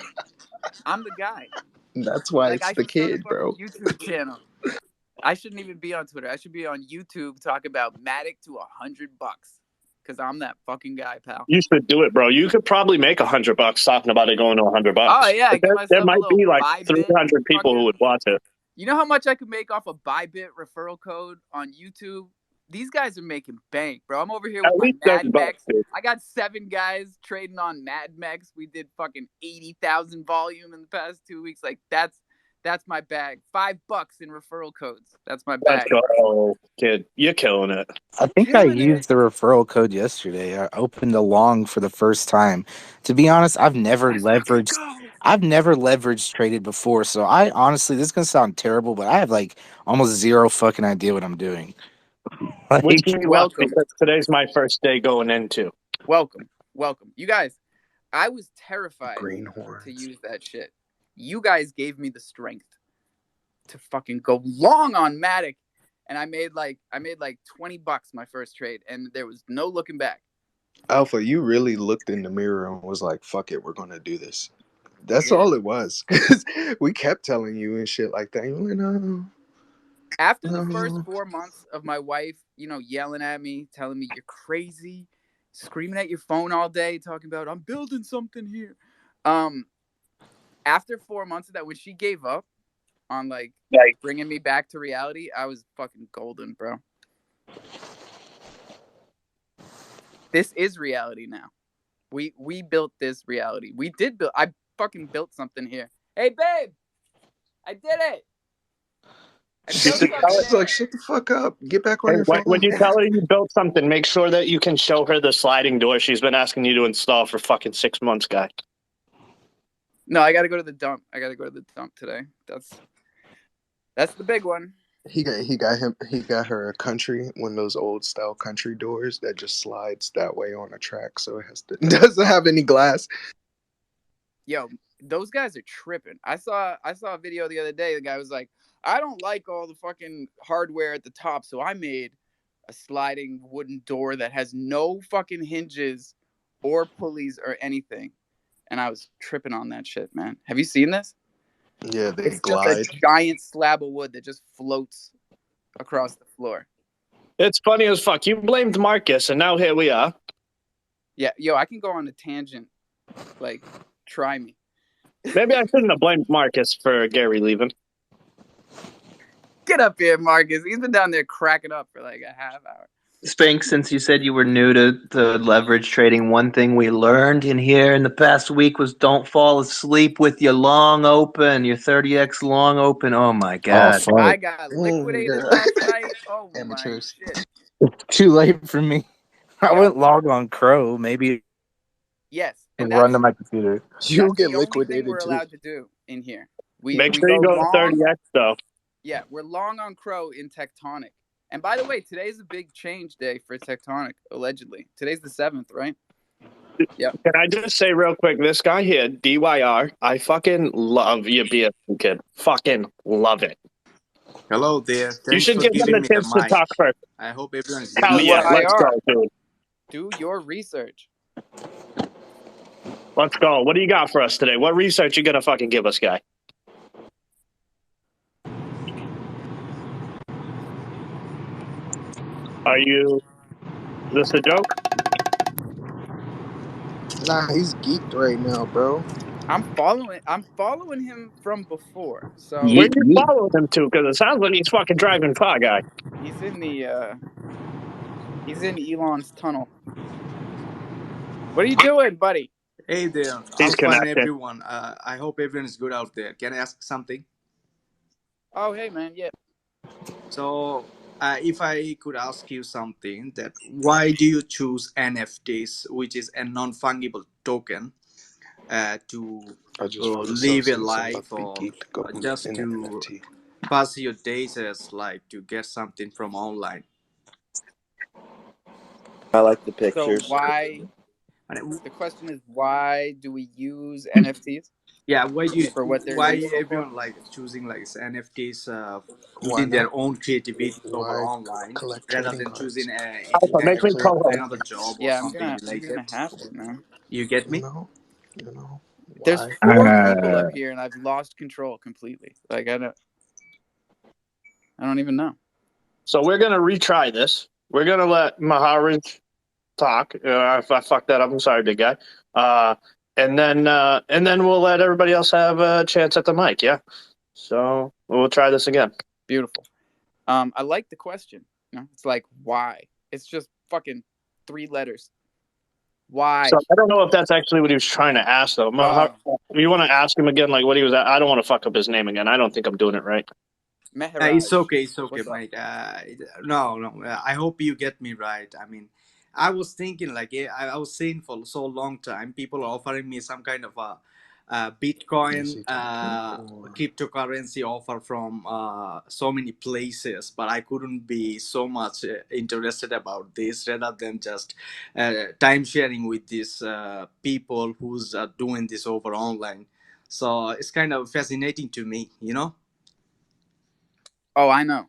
That's why like, it's the kid, bro. YouTube channel. I shouldn't even be on Twitter. I should be on YouTube talking about Matic to $100, because I'm that fucking guy, pal. You should do it, bro. You could probably make $100 talking about it going to $100. Oh yeah, But give there myself a might little be like Bybit 300 people who fucking. would watch it. You know how much I could make off a Bybit referral code on YouTube? These guys are making bank, bro. I'm over here with At my least Mad $30, Max. dude. I got 7 guys trading on Mad Max. We did fucking 80,000 volume in the past 2 weeks. Like that's my bag. $5 in referral codes. That's my Let's bag. go, kid. You're killing it. I think I Killing it. used the referral code yesterday. I opened a long for the first time. To be honest, I've never leveraged. I've never leveraged traded before, so I honestly, this is gonna sound terrible, but I have like almost zero fucking idea what I'm doing. Wish Like, me luck, Welcome. because today's my first day going into. Welcome. You guys, I was terrified Greenhorns. to use that shit. You guys gave me the strength to fucking go long on Matic, and I made like $20 my first trade, and there was no looking back. Alpha, you really looked in the mirror and was like, "Fuck it, we're gonna do this." That's Yeah. all it was. Because we kept telling you and shit like that. You know, After the first 4 months of my wife, yelling at me, telling me you're crazy, screaming at your phone all day, talking about I'm building something here. After 4 months of that, when she gave up on like bringing me back to reality, I was fucking golden, bro. This is reality now. We built this reality. We did build. I fucking built something here. Hey, babe, I did it. she's like, "Shut the fuck up. Get back on Hey, your phone." when you tell her you built something, make sure that you can show her the sliding door she's been asking you to install for fucking 6 months, guy. No, I gotta go to the dump. Today. That's the big one. He got her a one of those old style country doors that just slides that way on a track, so it doesn't have any glass. Yo, those guys are tripping. I saw a video the other day. The guy was like, I don't like all the fucking hardware at the top, so I made a sliding wooden door that has no fucking hinges or pulleys or anything. And I was tripping on that shit, man. Have you seen this? Yeah, they It's glide. just a giant slab of wood that just floats across the floor. It's funny as fuck. You blamed Marcus, and now here we are. Yeah, yo, I can go on a tangent. Like, try me. Maybe I shouldn't have blamed Marcus for Gary leaving. Get up here, Marcus. He's been down there cracking up for like a half hour. Spinks, since you said you were new to leverage trading, one thing we learned in here in the past week was don't fall asleep with your long open, your 30x long open. Oh my god. fuck. I got liquidated last night. Oh Amateurs. my shit. Too late for me. I Yo. went log on Crow, maybe Yes, to and run that's to my computer. You get the only thing liquidated we're too. allowed to do in here. Make we sure you go to long. 30x, though. Yeah, we're long on Crow in Tectonic. And by the way, today's a big change day for Tectonic, allegedly. Today's the 7th, right? Yeah. Can I just say real quick, this guy here, DYR, I fucking love your BSC kid. Fucking love it. Hello there. You Thanks should for give him giving the me the chance to mic. talk first. I hope everyone's good Hell out yeah, there. let's go, dude. Do your research. Let's go. What do you got for us today? What research you gonna fucking give us, guy? Are you... Is this a joke? Nah, he's geeked right now, bro. I'm following him from before. So Where you following him to? Because it sounds like he's fucking driving car, guy. he's in Elon's tunnel. What are you doing, buddy? Hey there, He's Alpha and connected. everyone. I hope everyone is good out there. Can I ask something? Oh, hey, man. Yeah. So, if I could ask you something, that why do you choose NFTs, which is a non-fungible token, to I just found live a associates life about to be or geeked go just in to NFT. pass your days as like to get something from online? I like the So pictures. why? And The question is, why do we use NFTs yeah, why why everyone like choosing like NFTs Why putting their not? own creativity over Why online collect rather trading than choosing cards? Alpha, make me co-host. another job or Yeah, something I'm related. gonna have to, man. You get You me? know, There's why? 4 people up here, and I've lost control completely. Like I don't even know. So we're gonna retry this. We're gonna let Maharaj talk. If I fucked that up, I'm sorry, big guy. And then we'll let everybody else have a chance at the mic. Yeah. So we'll try this again. Beautiful. I like the question. You know, it's like why? It's just fucking 3 letters. Why? So I don't know if that's actually what he was trying to ask, though. You want to ask him again, like what he was? I don't want to fuck up his name again. I don't think I'm doing it right. It's okay, What's up? mate. No. I hope you get me right. I mean, I was thinking like I was saying for so long time, people are offering me some kind of a Bitcoin cryptocurrency offer from so many places, but I couldn't be so much interested about this rather than just time sharing with these people who's doing this over online. So it's kind of fascinating to me, you know. Oh, I know.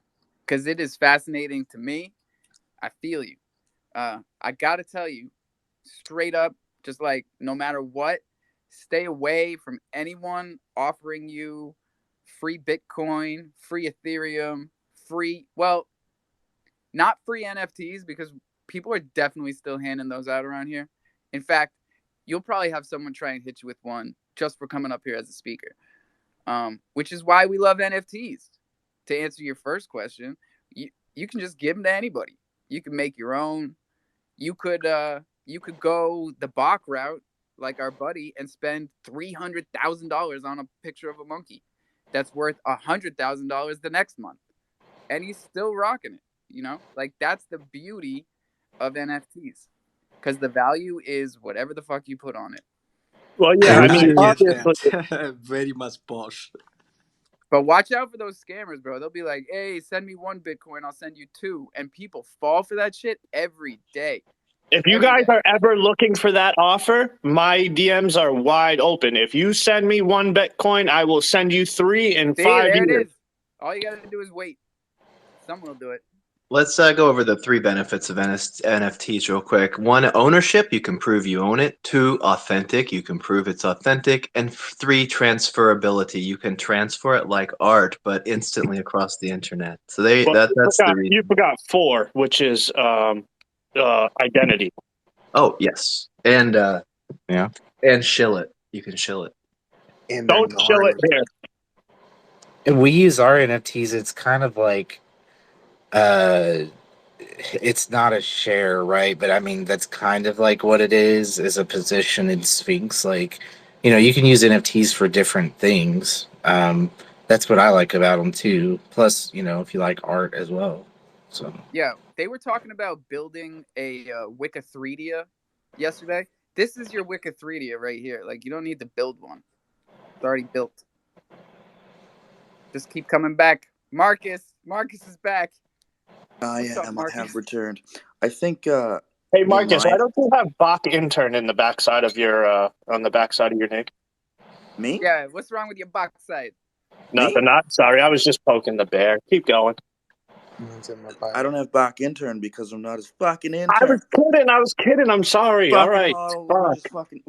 Because it is fascinating to me. I feel you. I got to tell you, straight up, just like no matter what, stay away from anyone offering you free Bitcoin, free Ethereum, well, not free NFTs because people are definitely still handing those out around here. In fact, you'll probably have someone try and hit you with one just for coming up here as a speaker, which is why we love NFTs. To answer your first question, you can just give them to anybody. You can make your own. You could go the Bach route like our buddy and spend $300,000 on a picture of a monkey that's worth $100,000 the next month, and he's still rocking it. You know, like that's the beauty of NFTs because the value is whatever the fuck you put on it. Well, yeah, I mean, Get obviously, that. Very much posh. But watch out for those scammers, bro. They'll be like, "Hey, send me 1 Bitcoin, I'll send you 2," and people fall for that shit every day. if you guys are ever looking for that offer, my DMs are wide open. If you send me 1 Bitcoin, I will send you 3 in See, 5 there years. it is. All you gotta do is wait. Someone will do it. Let's go over the 3 benefits of NFTs real quick. 1, ownership. You can prove you own it. 2, authentic. You can prove it's authentic. And 3, transferability. You can transfer it like art, but instantly across the internet. So that's the reason. You forgot 4, which is identity. Oh, yes. And Yeah. and shill it. You can shill it. And Don't chill it here. And we use our NFTs. It's kind of like, it's not a share, right? But I mean, that's kind of like what it is a position in Sphinx. Like, you can use NFTs for different things. That's what I like about them too. Plus, if you like art as well. So yeah, they were talking about building a Wicca 3D yesterday. This is your Wicca 3D right here. Like, you don't need to build one. It's already built. Just keep coming back. Marcus is back. I have returned. I think. Hey, Marcus, why don't you have Bach intern in the backside of your on the backside of your name? Me? Yeah. What's wrong with your backside? Nothing. Not sorry. I was just poking the bear. Keep going. I don't have Bach intern because I'm not as fucking intern. I was kidding. I'm sorry. All right. Just fucking.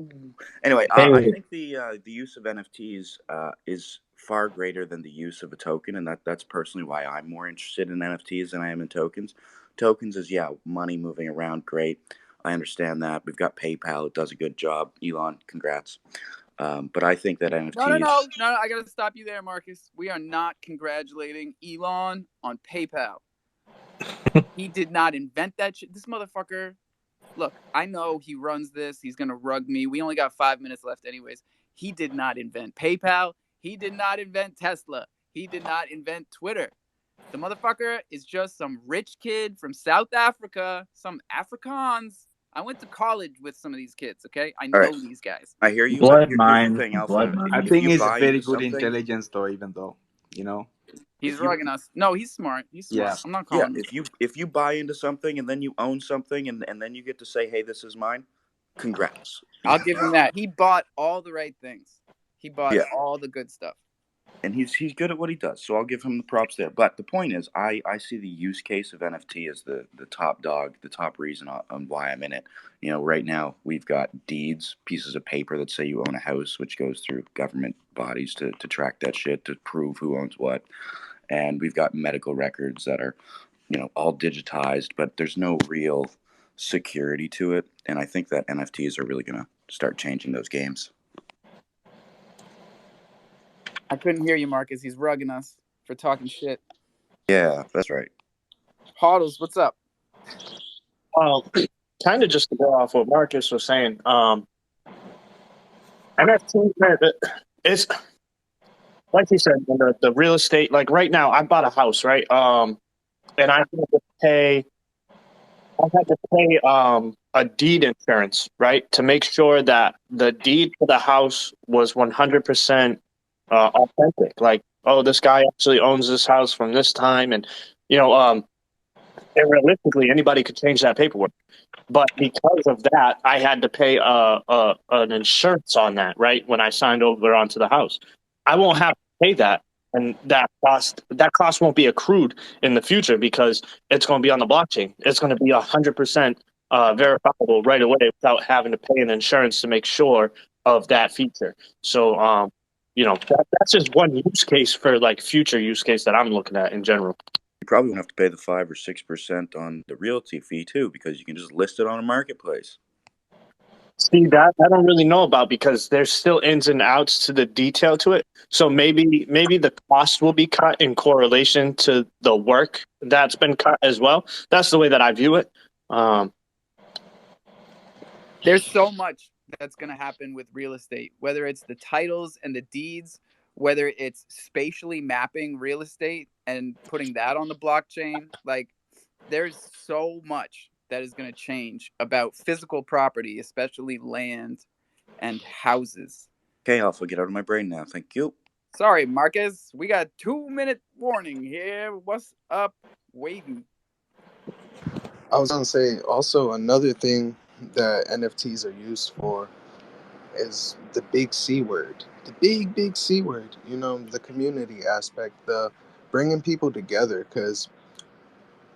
Anyway, I think the use of NFTs is far greater than the use of a token, and that's personally why I'm more interested in NFTs than I am in tokens. Tokens is money moving around, great. I understand that. We've got PayPal; it does a good job. Elon, congrats. But I think that NFTs. No, I gotta stop you there, Marcus. We are not congratulating Elon on PayPal. He did not invent that shit. This motherfucker. Look, I know he runs this. He's gonna rug me. We only got 5 minutes left, anyways. He did not invent PayPal. He did not invent Tesla. He did not invent Twitter. The motherfucker is just some rich kid from South Africa, some Afrikaans. I went to college with some of these kids, okay? I know these guys. I hear you. Blood Here's mine. the thing, Alpha. Blood mine. I think he's very good intelligence, though. Even though, he's rugging us. No, he's smart. He's smart. Yeah. I'm not calling him. If you buy into something and then you own something and then you get to say, hey, this is mine, congrats. I'll give him that. He bought all the right things. He bought all the good stuff. And he's good at what he does, so I'll give him the props there. But the point is, I see the use case of NFT as the top dog, the top reason on why I'm in it. Right now we've got deeds, pieces of paper that say you own a house, which goes through government bodies to track that shit, to prove who owns what. And we've got medical records that are, all digitized, but there's no real security to it, and I think that NFTs are really going to start changing those games. I couldn't hear you, Marcus. He's rugging us for talking shit. Yeah, that's right. Hoddles, what's up? Kind of just to go off what Marcus was saying. NFT, it's like he said, the real estate. Like right now, I bought a house, right? And I had to pay. I had to pay a deed insurance, right, to make sure that the deed for the house was 100% authentic. Like, oh, this guy actually owns this house from this time, and you know, and realistically, anybody could change that paperwork. But because of that, I had to pay an insurance on that, right, when I signed over onto the house. I won't have to pay that, and that cost won't be accrued in the future because it's going to be on the blockchain. It's going to be 100% verifiable right away without having to pay an insurance to make sure of that feature. So, that's just one use case for like future use case that I'm looking at in general. You probably won't have to pay the 5 or 6% on the realty fee too, because you can just list it on a marketplace. See, that I don't really know about because there's still ins and outs to the detail to it. So maybe the cost will be cut in correlation to the work that's been cut as well. That's the way that I view it. There's so much that's going to happen with real estate, whether it's the titles and the deeds, whether it's spatially mapping real estate and putting that on the blockchain. Like, there's so much that is going to change about physical property, especially land and houses. Okay, Alpha, get out of my brain now. Thank you. Sorry, Marcus. We got 2-minute warning here. What's up, Wavy? I was gonna say also another thing that NFTs are used for is the big C word, the big C word. You know, the community aspect, the bringing people together. Because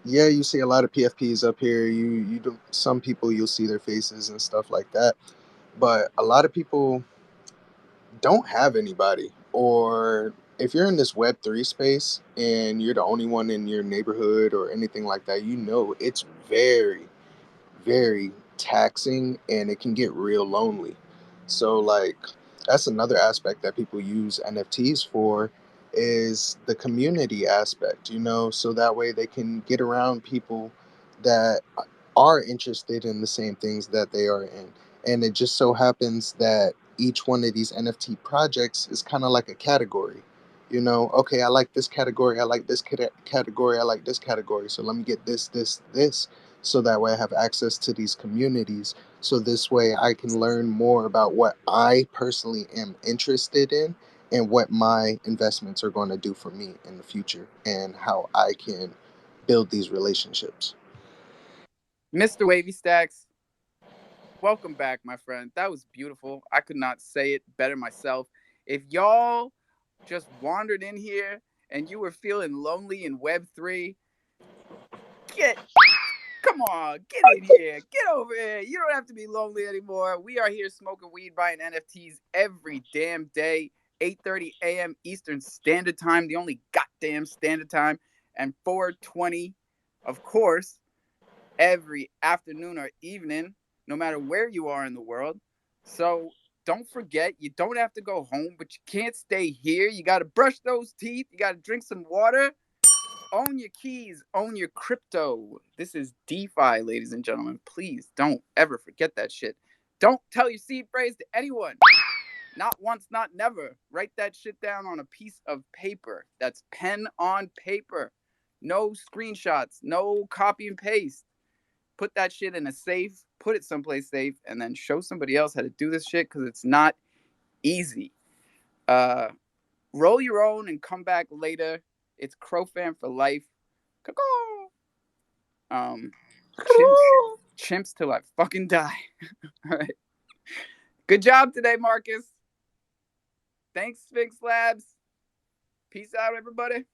yeah, you see a lot of PFPs up here. You do, some people you'll see their faces and stuff like that, but a lot of people don't have anybody. Or if you're in this Web3 space and you're the only one in your neighborhood or anything like that, you know it's very taxing and it can get real lonely. So like that's another aspect that people use NFTs for is the community aspect, you know, so that way they can get around people that are interested in the same things that they are in. And it just so happens that each one of these NFT projects is kind of like a category. You know, okay, I like this category, I like this category, I like this category. So let me get this, so that way I have access to these communities. So this way I can learn more about what I personally am interested in and what my investments are going to do for me in the future and how I can build these relationships. Mr. Wavy Stacks, welcome back, my friend. That was beautiful. I could not say it better myself. If y'all just wandered in here and you were feeling lonely in Web3, come on, get in here. Get over here. You don't have to be lonely anymore. We are here smoking weed, buying NFTs every damn day, 8:30 a.m. Eastern Standard Time, the only goddamn standard time, and 4:20, of course, every afternoon or evening, no matter where you are in the world. So don't forget, you don't have to go home, but you can't stay here. You got to brush those teeth. You got to drink some water. Own your keys, own your crypto. This is DeFi, ladies and gentlemen. Please don't ever forget that shit. Don't tell your seed phrase to anyone. Not once, not never. Write that shit down on a piece of paper. That's pen on paper. No screenshots, no copy and paste. Put that shit in a safe, put it someplace safe, and then show somebody else how to do this shit because it's not easy. Roll your own and come back later. It's crofam for life. Chimps till I fucking die. All right. Good job today, Marcus. Thanks, Sphinx Labs. Peace out, everybody.